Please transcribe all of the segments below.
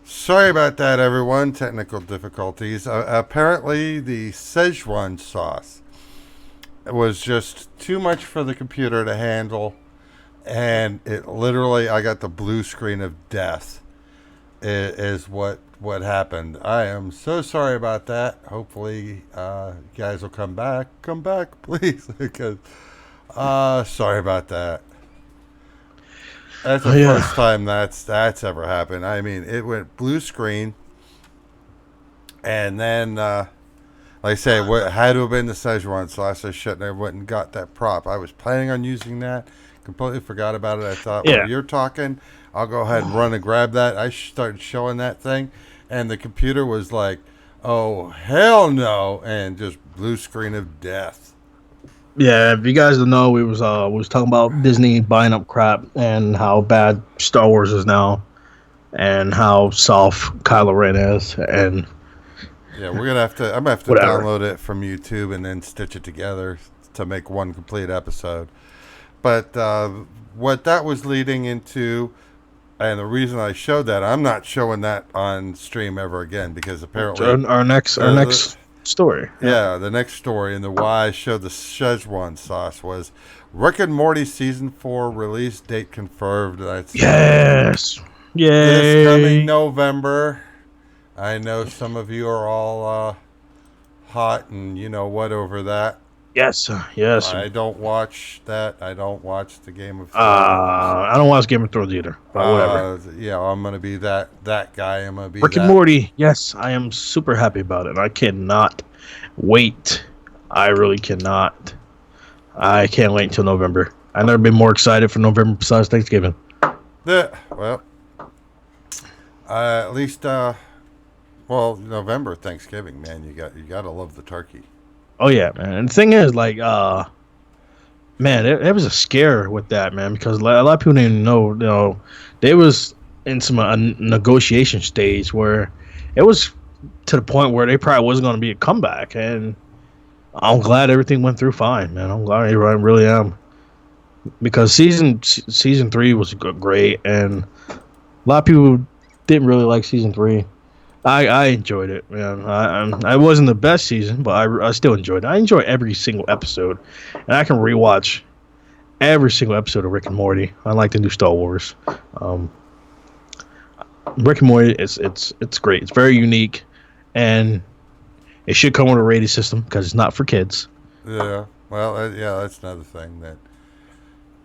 Sorry about that, everyone. Technical difficulties. Apparently, the Szechuan sauce was just too much for the computer to handle, and it literally, I got the blue screen of death. Is what happened. I am so sorry about that. Hopefully, you guys will come back. Come back, please, because sorry about that. That's Oh the first yeah, time that's ever happened. I mean, it went blue screen, and then, like I say, what had to have been the Szechuan sauce. I shouldn't have went and got that prop. I was planning on using that. Completely forgot about it. I thought, well, yeah, you're talking. I'll go ahead and run and grab that. I started showing that thing, and the computer was like, "Oh hell no!" and just blue screen of death. yeah. If you guys don't know, we was talking about Disney buying up crap and how bad Star Wars is now, and how soft Kylo Ren is, and Yeah, we're gonna have to. I'm gonna have to whatever. download it from YouTube and then stitch it together to make one complete episode. But what that was leading into, and the reason I showed that, I'm not showing that on stream ever again because apparently, Our the next story. Yeah. yeah, the next story and the why I showed the Szechuan sauce was Rick and Morty season 4 release date confirmed. That's Yes. this coming Yay. November. I know some of you are all hot and you know what over that. Yes. Yes. I don't watch that. I don't watch the Game of Thrones. I don't watch Game of Thrones either, but whatever. Yeah, I'm gonna be that guy. I'm gonna be Rick and that. Morty. Yes, I am super happy about it. I cannot wait. I really cannot. I can't wait until November. I've never been more excited for November besides Thanksgiving. Well, at least well, November Thanksgiving, man. You gotta love the turkey. Oh yeah, man. And the thing is, like, man, it was a scare with that, man, because a lot of people didn't know, they was in some negotiation stage where it was to the point where they probably wasn't going to be a comeback, and I'm glad everything went through fine, man. I'm glad I really am because season three was great, and a lot of people didn't really like season three. I enjoyed it, man. I wasn't the best season, but I still enjoyed it. I enjoy every single episode, and I can rewatch every single episode of Rick and Morty. I like the new Star Wars. Um, Rick and Morty, it's great. It's very unique, and it should come with a rating system because it's not for kids. Yeah. Well, yeah, that's another thing that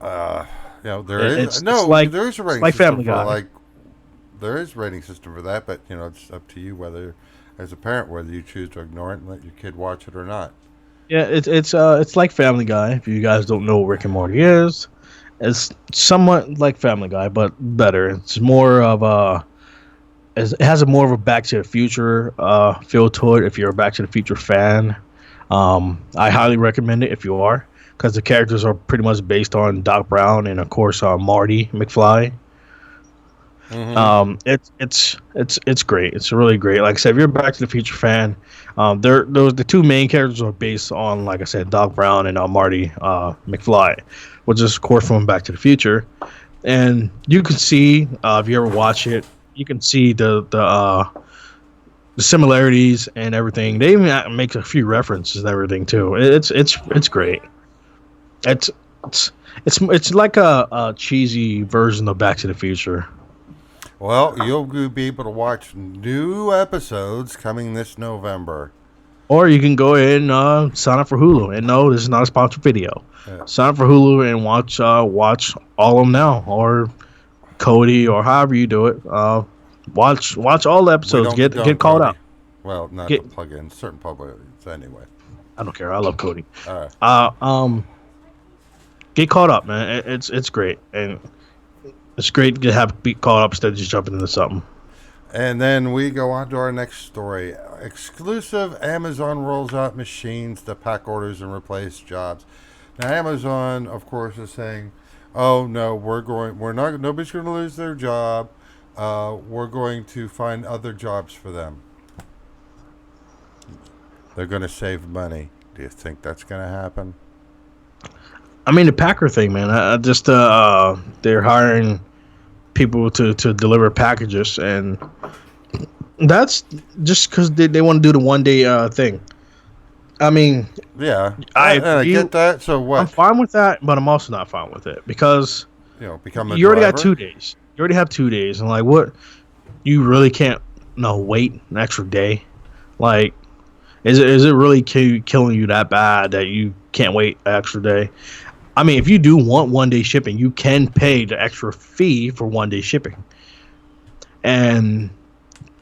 uh, there It, is it's no like there is a it's rating like system Family for Guy. like there is a rating system for that, but it's up to you whether, as a parent, whether you choose to ignore it and let your kid watch it or not. Yeah, it's like Family Guy. If you guys don't know what Rick and Morty is, it's somewhat like Family Guy, but better. It's more of a it has a more of a Back to the Future feel to it. If you're a Back to the Future fan, I highly recommend it if you are, because the characters are pretty much based on Doc Brown and of course Marty McFly. Mm-hmm. It's great. It's really great. Like I said, if you're a Back to the Future fan, those the two main characters are based on, like I said, Doc Brown and Marty McFly, which is of course from Back to the Future. And you can see, if you ever watch it, you can see the similarities and everything. They even make a few references and everything too. It's great. It's it's like a cheesy version of Back to the Future. Well, you'll be able to watch new episodes coming this November. Or you can go ahead and sign up for Hulu. And no, this is not a sponsored video. Yeah. Sign up for Hulu and watch all of them now, or Cody, or however you do it. Watch all the We episodes. don't Get condone called Cody. out. Well, not Get the plug-in, certain publics anyway. I don't care. I love Cody. All right. Uh, um, get caught up, man. It's great, and it's great to have be caught up instead of just jumping into something. And then we go on to our next story. Exclusive Amazon rolls out machines to pack orders and replace jobs. Now Amazon, of course, is saying, "Oh no, we're not. Nobody's going to lose their job. We're going to find other jobs for them. They're going to save money." Do you think that's going to happen? I mean, the Packer thing, man. I just they're hiring people to deliver packages, and That's just because they want to do the 1 day thing. I mean, Yeah, I and I agree. get that. So I'm what? fine with that, but I'm also not fine with it because Become a you already got driver? 2 days. You already have 2 days, and like, what? You really can't no wait an extra day. Like, is it really killing you that bad that you can't wait an extra day? I mean, if you do want 1 day shipping, you can pay the extra fee for 1 day shipping, and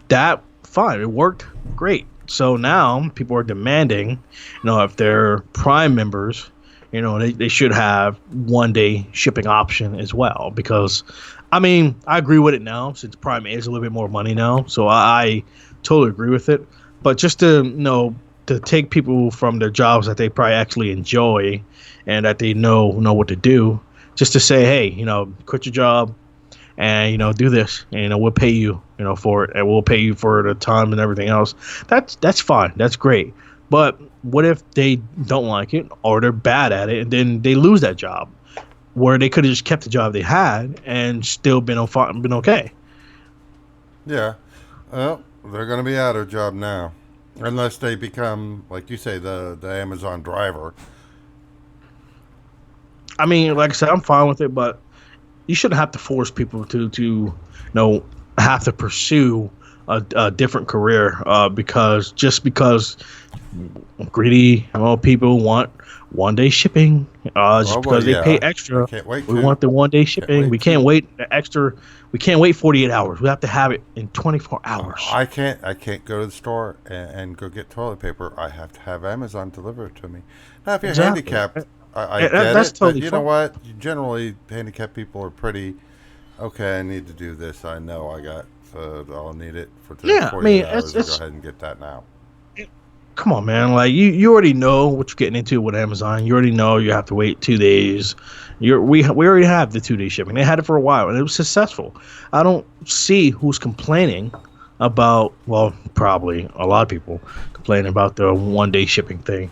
that fine. It worked great. So now people are demanding, if they're Prime members, they should have 1 day shipping option as well. Because, I mean, I agree with it now since Prime is a little bit more money now. So I totally agree with it. But just to, to take people from their jobs that they probably actually enjoy and that they know what to do, just to say, hey, quit your job, and do this, and we'll pay you, for it, and we'll pay you for the time and everything else. That's fine, that's great. But what if they don't like it or they're bad at it, and then they lose that job where they could have just kept the job they had and still been okay? Yeah. Well, they're going to be out of job now, unless they become, like you say, the Amazon driver. I mean, like I said, I'm fine with it, but you shouldn't have to force people to have to pursue a different career, because greedy people want 1 day shipping, just Well, because they pay yeah. I extra. can't wait We to. want the 1 day Can't shipping. wait We can't to. wait the extra. We can't wait 48 hours. We have to have it in 24 hours. I can't. I can't go to the store and go get toilet paper. I have to have Amazon deliver it to me. Now, if you're Exactly. handicapped, I And get that's it. But totally you know fine. what? Generally, handicapped people are pretty. Okay, I need to do this. I know I got. I'll need it for Yeah, I 48 mean, hours. I'll go ahead and get that now. come on, man. Like you already know what you're getting into with Amazon. You already know you have to wait 2 days. We already have the 2 day shipping. They had it for a while and it was successful. I don't see who's complaining about. Well, probably a lot of people complaining about the 1 day shipping thing.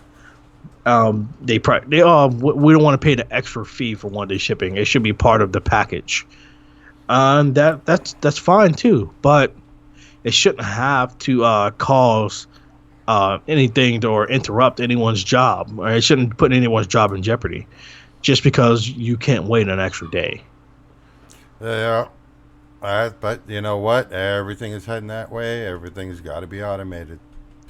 We don't want to pay the extra fee for 1 day shipping. It should be part of the package. That's fine too, but it shouldn't have to cause anything or interrupt anyone's job. Or it shouldn't put anyone's job in jeopardy just because you can't wait an extra day. Yeah. But you know what? Everything is heading that way. Everything's got to be automated.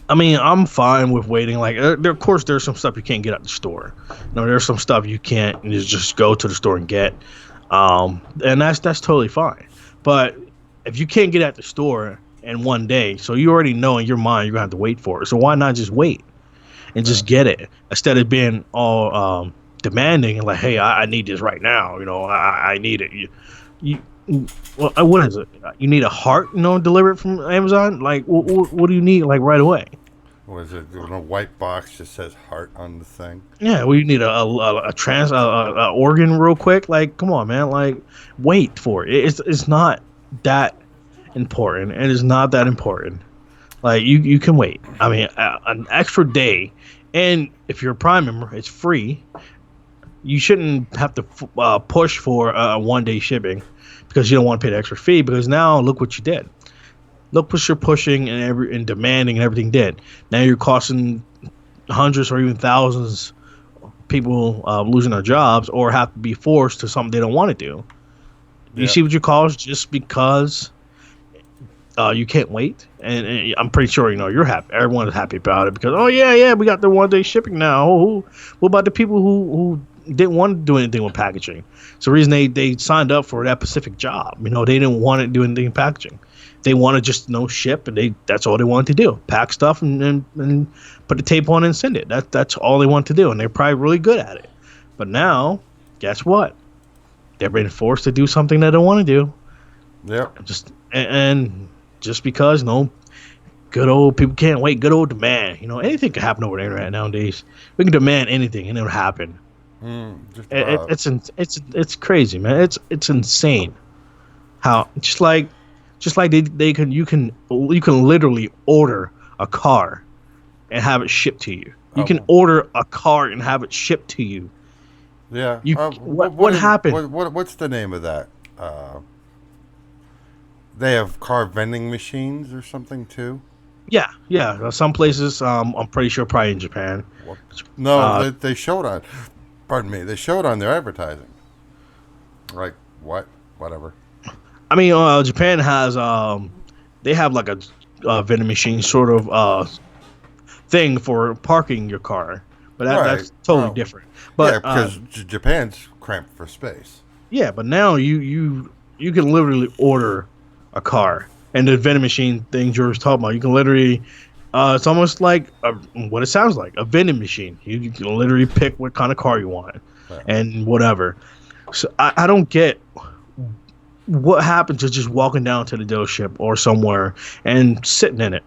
I mean, I'm fine with waiting. Like, of course, there's some stuff you can't get at the store. There's some stuff you can't just go to the store and get, and that's totally fine. But if you can't get at the store in 1 day, so you already know in your mind you're gonna have to wait for it. So why not just wait and Yeah. just get it instead of being all demanding and like, hey, I need this right now. I need it. You well, what is it? You need a heart, delivered from Amazon? Like, what do you need, like, right away? Was it on a white box just says heart on the thing? Yeah, well, you need a organ real quick. Like, come on, man. Like, wait for it. It's not that important. It is not that important. Like, you can wait. I mean, an extra day, and if you're a Prime member, it's free. You shouldn't have to push for 1 day shipping because you don't want to pay the extra fee. Because now look what you did. Look what you're pushing and demanding and everything did. Now you're costing hundreds or even thousands of people losing their jobs or have to be forced to something they don't want to do. You Yeah. see what you cause just because you can't wait, and I'm pretty sure you're happy. Everyone is happy about it because yeah, we got the 1 day shipping now. What about the people who didn't want to do anything with packaging? So the reason they signed up for that specific job, they didn't want to do anything in packaging. They want to just ship, and that's all they wanted to do: pack stuff and put the tape on and send it. That's all they want to do, and they're probably really good at it. But now, guess what? They're being forced to do something they don't want to do. Yep. And just because good old people can't wait. Good old demand. Anything can happen over the internet nowadays. We can demand anything, and it'll happen. Just about. It's crazy, man. It's insane how just like you can literally order a car and have it shipped to you. You can Oh, order a car and have it shipped to you. yeah. What happened? What's the name of that? They have car vending machines or something too. Yeah, yeah. Some places, I'm pretty sure, probably in Japan. What? No, Uh, they showed on. Pardon me. They showed on their advertising. Like what? Whatever. I mean, Japan has they have like a vending machine sort of thing for parking your car, but Right. that's totally Well, different. yeah, But because Japan's cramped for space. yeah, but now you can literally order a car, and the vending machine things you were talking about, you can literally. It's almost like what it sounds like a vending machine. You can literally pick what kind of car you want Yeah. and whatever. So I don't get what happened to just walking down to the dealership or somewhere and sitting in it,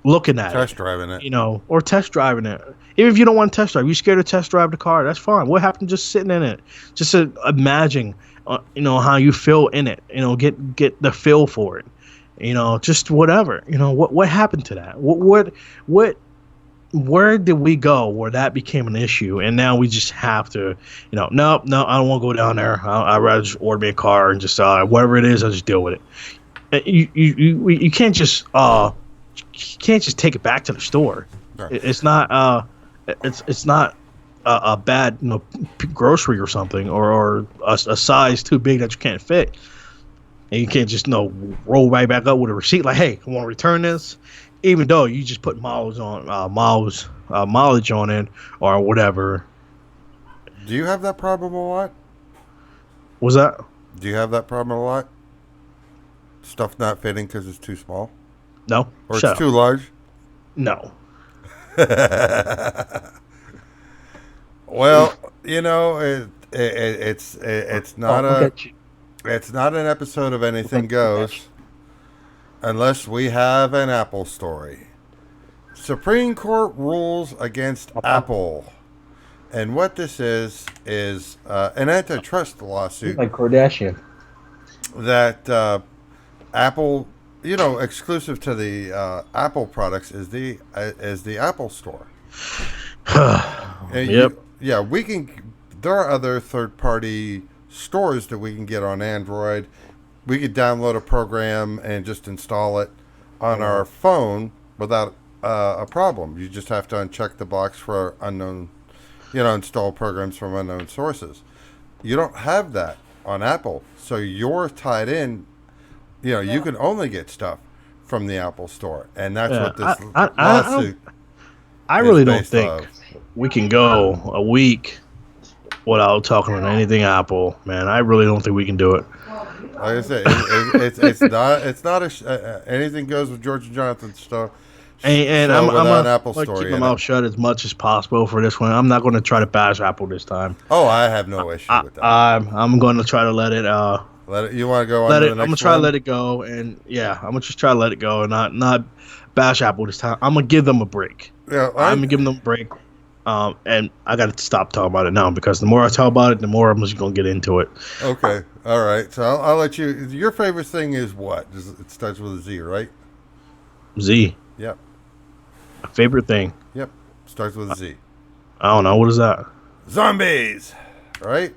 looking at Test it, driving it. or test driving it. Even if you don't want to test drive, you're scared to test drive the car. That's fine. What happened just sitting in it? Just to imagine, how you feel in it. Get the feel for it. Just whatever. What happened to that? What where did we go where that became an issue and now we just have to no, I don't want to go down there. I'd rather just order me a car and just whatever it is, I'll just deal with it. You can't just take it back to the store. Right. It's not it's not a bad grocery or something, or a size too big that you can't fit, and you can't just roll right back up with a receipt like, hey, I want to return this, even though you just put mileage on it or whatever. Do you have that problem a lot? Was that? Do you have that problem a lot? Stuff not fitting because it's too small, No. or Shut it's up. too large. No. Well, it's not Look at you. it's not an episode of Anything Goes unless we have an Apple story. Supreme Court rules against Apple. And what this is an antitrust lawsuit Like Kardashian. that Apple, exclusive to the Apple products is the Apple Store. And Yep. we can. There are other third-party stores that we can get on Android. We could download a program and just install it on our phone without a problem. You just have to uncheck the box for unknown, install programs from unknown sources. You don't have that on Apple, so you're tied in. You can only get stuff from the Apple Store, and that's Yeah, what this I lawsuit I is really don't based think off. we can go a week without talking about anything Apple, man. I really don't think we can do it. Like I said, it's not anything goes with George and Jonathan stuff. And So I'm without gonna an Apple keep story my in mouth it. shut as much as possible for this one. I'm not going to try to bash Apple this time. Oh, I have no issue with that. I'm going to try to let it You want to go on to the I'm gonna next try to one? let it go, and yeah, I'm gonna just try to let it go and not bash Apple this time. I'm gonna give them a break. Yeah, I'm gonna give them a break. And I got to stop talking about it now because the more I talk about it, the more I'm just gonna get into it. okay. All right. So I'll let you. Your favorite thing is what? It starts with a Z, right? Z, Yep. favorite thing. Yep. Starts with a Z. I don't know, what is that? Zombies. Right?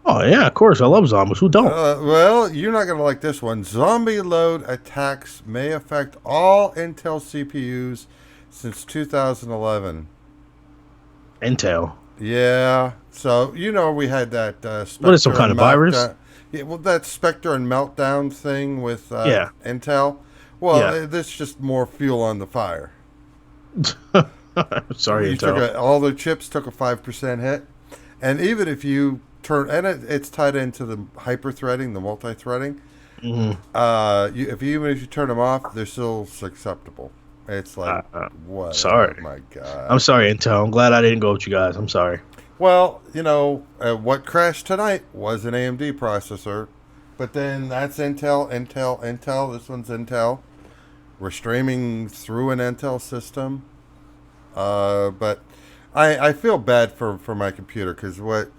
Oh yeah, of course. I love zombies. Who don't? Well, you're not going to like this one. ZombieLoad attacks may affect all Intel CPUs since 2011. Intel. Yeah. So, we had that Spectre What is some kind and of virus? Yeah, well, that Spectre and Meltdown thing with Yeah. Intel. Well, Yeah. this is just more fuel on the fire. Sorry, You Intel. all the chips took a 5% hit. And even if you turn, and it's tied into the hyper-threading, the multi-threading. Mhm. Even if you turn them off, they're still acceptable. It's like, what? sorry. Oh, my God. I'm sorry, Intel. I'm glad I didn't go with you guys. I'm sorry. Well, what crashed tonight was an AMD processor, but then that's Intel. This one's Intel. We're streaming through an Intel system, but I feel bad for my computer because what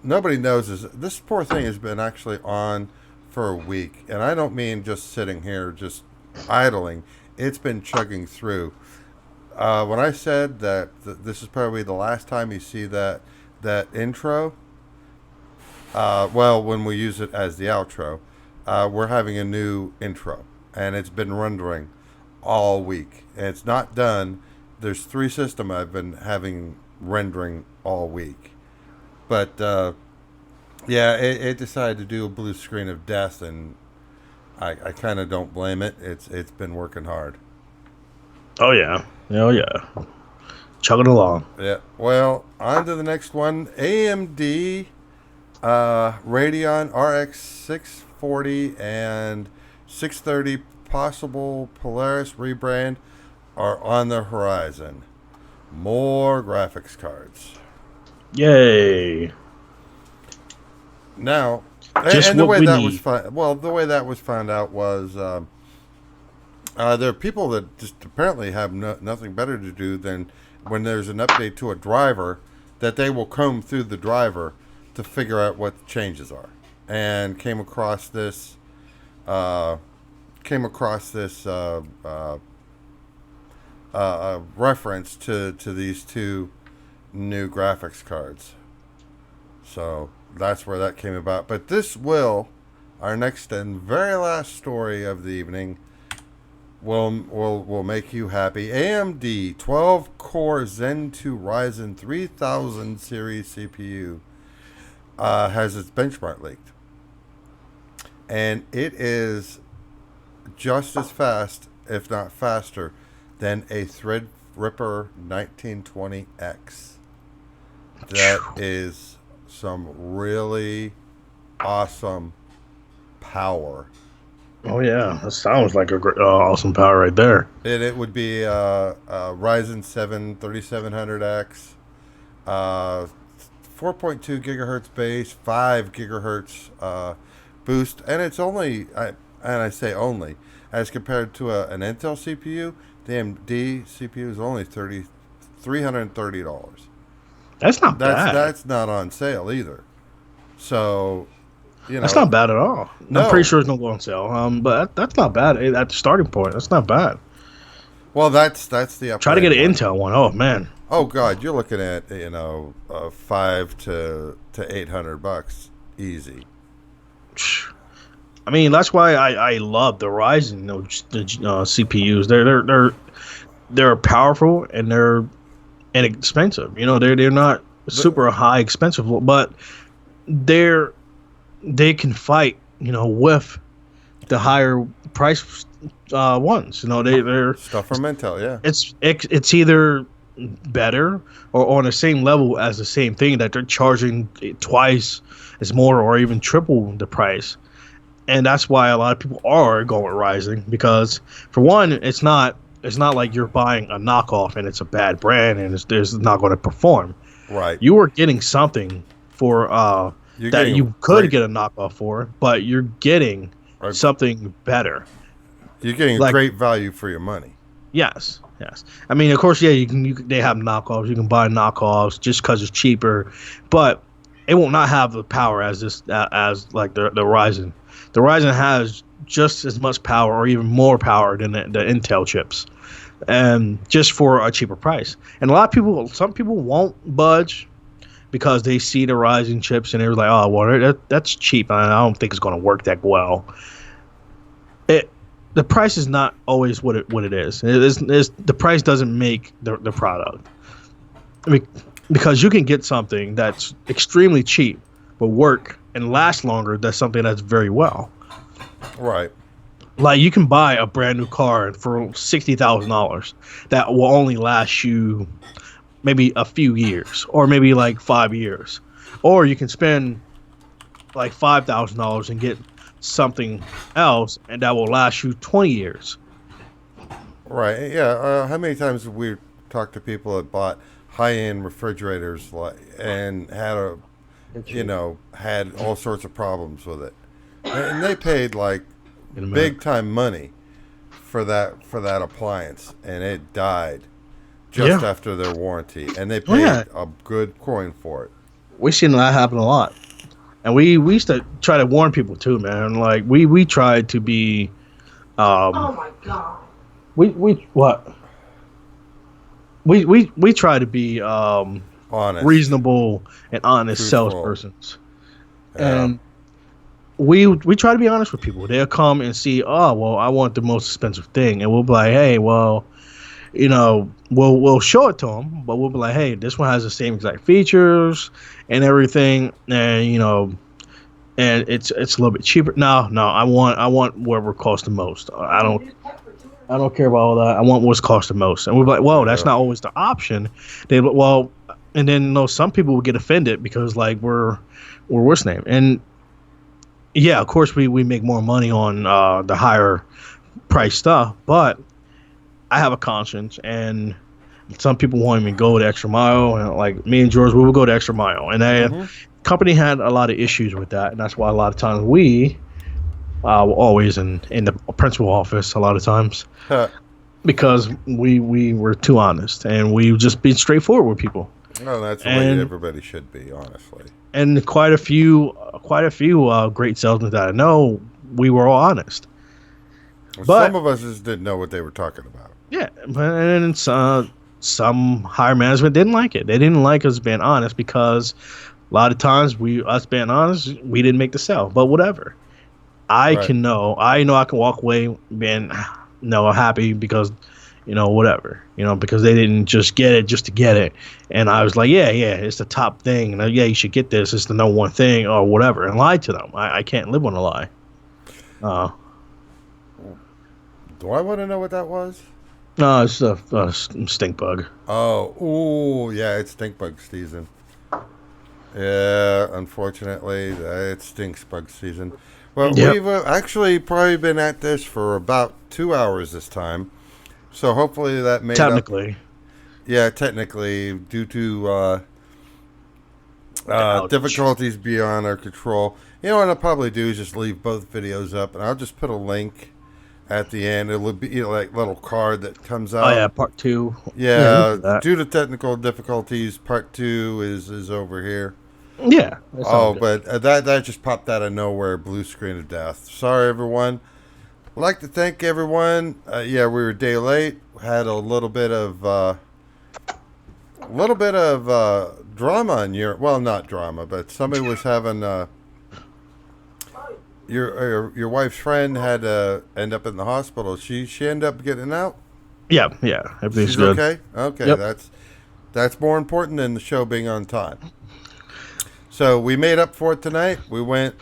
nobody knows is this poor thing has been actually on for a week, and I don't mean just sitting here just idling. It's been chugging through. When I said that this is probably the last time you see that intro, when we use it as the outro, we're having a new intro, and it's been rendering all week. And it's not done. There's 3 systems I've been having rendering all week, but yeah, it decided to do a blue screen of death, and I kind of don't blame it. It's been working hard. Oh yeah. Oh yeah. Chugging along. Yeah. Well, on to the next one. AMD Radeon RX 640 and 630 possible Polaris rebrand are on the horizon. More graphics cards. Yay. Now, Just and the what way we that need. was the way that was found out was there are people that just apparently have nothing better to do than when there's an update to a driver that they will comb through the driver to figure out what the changes are, and came across this reference to these 2 new graphics cards. So that's where that came about. But this will, our next and very last story of the evening, will make you happy. AMD 12 Core Zen 2 Ryzen 3000 series CPU has its benchmark leaked, and it is just as fast, if not faster, than a Threadripper 1920X. That is some really awesome power. Oh yeah, that sounds like a great, awesome power right there. And it would be Ryzen 7 3700X, 4.2 gigahertz base, 5 gigahertz boost, and it's only, I say only, as compared to an Intel CPU, the AMD CPU is only $330. That's not bad. That's not on sale either. So, That's not bad at all. No. I'm pretty sure it's not going on sale. But that's not bad at the starting point. That's not bad. Well, that's the Try to get an Intel one. Oh man. Oh God, you're looking at $500 to $800 easy. I mean, that's why I love the Ryzen CPUs. They're powerful and they're inexpensive. They're not super high expensive, but they can fight, with the higher price ones. They're Stuff from Intel, yeah. It's either better or on the same level as the same thing that they're charging twice as more or even triple the price. And that's why a lot of people are going with Ryzen, because for one, it's not like you're buying a knockoff and it's a bad brand and it's not going to perform. Right. You are getting something for that you could get a knockoff for, but you're getting something better. You're getting great value for your money. Yes. I mean, of course, yeah. They have knockoffs. You can buy knockoffs just because it's cheaper, but it will not have the power as the Ryzen. The Ryzen has just as much power or even more power than the Intel chips, and just for a cheaper price. And some people won't budge because they see the Ryzen chips and they're like, oh, well, that's cheap. I don't think it's going to work that well. The price is not always what it is. The price doesn't make the product. I mean, because you can get something that's extremely cheap but work and last longer than something that's very well. Right. Like you can buy a brand new car for $60,000 that will only last you maybe a few years or maybe like 5 years, or you can spend like $5,000 and get something else and that will last you 20 years. Right. Yeah. How many times have we talked to people that bought high-end refrigerators and had had all sorts of problems with it, and they paid like big time money for that appliance, and it died just after their warranty, and they paid a good coin for it. We've seen that happen a lot. And we used to try to warn people too, man. Like we tried to be oh my god. We try to be honest, reasonable and honest salespersons. Yeah. we try to be honest with people. They'll come and see, oh well, I want the most expensive thing, and we'll be like, hey, well, we'll show it to them, but we'll be like, hey, this one has the same exact features and everything, and and it's a little bit cheaper. No, I want whatever costs the most. I don't care about all that. I want what's cost the most. And we're like, well, that's Yeah. not always the option. And then some people will get offended because like we're what's name. And yeah, of course we make more money on the higher price stuff, but I have a conscience, and some people won't even go the extra mile. And like me and George, we will go the extra mile. And the company had a lot of issues with that, and that's why a lot of times we were always in the principal office a lot of times Huh. because we were too honest, and we just be straightforward with people. No, that's the way everybody should be, honestly. And quite a few great salesmen that I know, we were all honest. But Some of us just didn't know what they were talking about. yeah, and some higher management didn't like it. They didn't like us being honest because a lot of times us being honest, we didn't make the sale. But whatever, I know I can walk away being happy because whatever, because they didn't just get it just to get it. And I was like, yeah, it's the top thing, and yeah, you should get this. It's the number one thing or whatever, and lied to them. I can't live on a lie. Do I want to know what that was? No, it's a stink bug. Oh, yeah, it's stink bug season. Yeah, unfortunately, it's stinks bug season. Well, we've actually probably been at this for about 2 hours this time. So hopefully that made technically. Yeah, technically, due to difficulties beyond our control. You know what I'll probably do is just leave both videos up, and I'll just put a link at the end. It'll be like little card that comes out. Oh yeah, part 2. Yeah, due to technical difficulties, part 2 is over here. Yeah. But that just popped out of nowhere, blue screen of death. Sorry, everyone. I'd like to thank everyone. Yeah, we were a day late. Had a little bit of drama in Europe. Well, not drama, but somebody was having your wife's friend had to end up in the hospital. She ended up getting out. Yeah. Everything's She's good. okay. Okay, Yep. that's more important than the show being on time. So we made up for it tonight. We went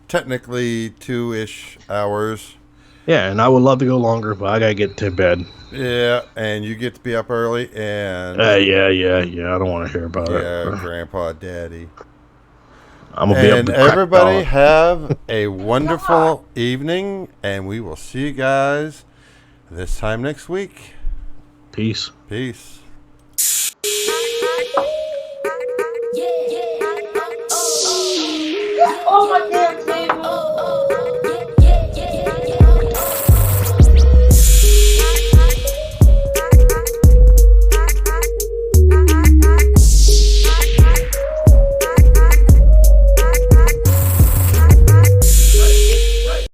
technically 2-ish hours. Yeah, and I would love to go longer, but I gotta get to bed. Yeah, and you get to be up early, and Yeah. I don't want to hear about it. yeah, Grandpa, Daddy. I'm gonna be up And to crack everybody dawn. have a wonderful evening, and we will see you guys this time next week. Peace. Peace.